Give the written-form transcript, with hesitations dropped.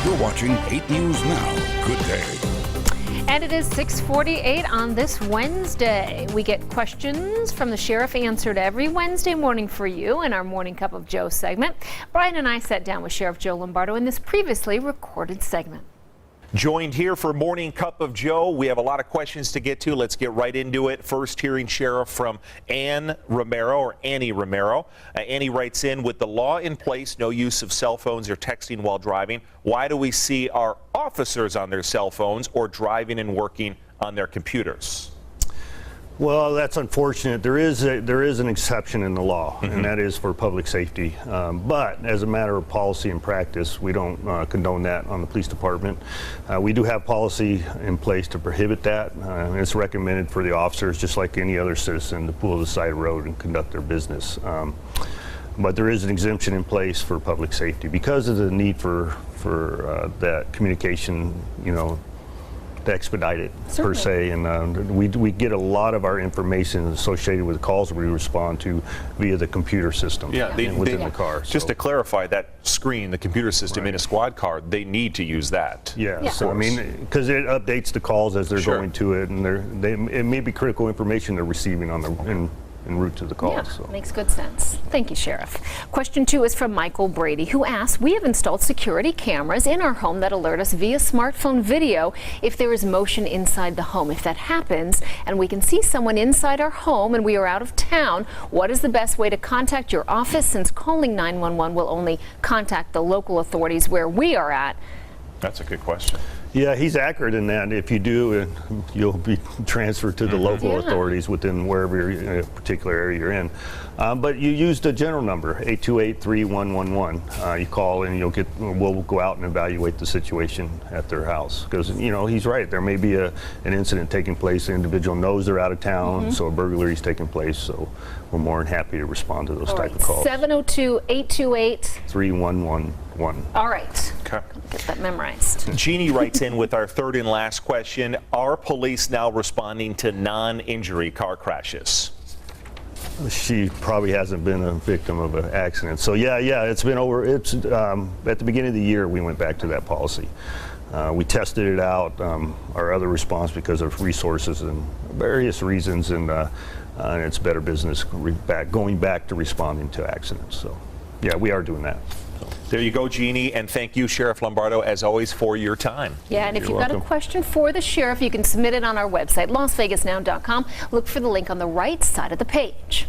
You're watching 8 News Now. Good day. And it is 6:48 on this Wednesday. We get questions from the sheriff answered every Wednesday morning for you in our Morning Cup of Joe segment. Brian and I sat down with Sheriff Joe Lombardo in this previously recorded segment. Joined here for Morning Cup of Joe. We have a lot of questions to get to. Let's get right into it. First, hearing Sheriff from Annie Romero. Annie writes in, with the law in place, no use of cell phones or texting while driving. Why do we see our officers on their cell phones or driving and working on their computers? Well, that's unfortunate. There is an exception in the law, and that is for public safety. But as a matter of policy and practice, we don't condone that on the police department. We do have policy in place to prohibit that. It's recommended for the officers, just like any other citizen, to pull to the side of the road and conduct their business. But there is an exemption in place for public safety because of the need for that communication, expedite it. Certainly. Per se, and we get a lot of our information associated with the calls we respond to via the computer system within the car. Just to clarify, that screen, the computer system in a squad car, they need to use that. Yeah. So I mean, because it updates the calls as they're going to it, and it may be critical information they're receiving on en route to the call. Yeah, so. Makes good sense. Thank you, Sheriff. Question 2 is from Michael Brady, who asks, we have installed security cameras in our home that alert us via smartphone video if there is motion inside the home. If that happens and we can see someone inside our home and we are out of town, what is the best way to contact your office, since calling 911 will only contact the local authorities where we are at? That's a good question. Yeah, he's accurate in that. If you do, you'll be transferred to the local authorities within wherever particular area you're in. But you use the general number, 828-3111. You call and we'll go out and evaluate the situation at their house. Because, he's right. There may be an incident taking place. The individual knows they're out of town, so a burglary is taking place. So we're more than happy to respond to those type of calls. 702-828-3111. All right. Okay. Get that memorized. Jeannie writes in with our third and last question. Are police now responding to non-injury car crashes? She probably hasn't been a victim of an accident. So yeah, it's been over. It's at the beginning of the year we went back to that policy. We tested it out, our other response, because of resources and various reasons, and it's better business going back to responding to accidents. So yeah, we are doing that. There you go, Jeannie, and thank you, Sheriff Lombardo, as always, for your time. Yeah, and if you've got a question for the sheriff, you can submit it on our website, lasvegasnow.com. Look for the link on the right side of the page.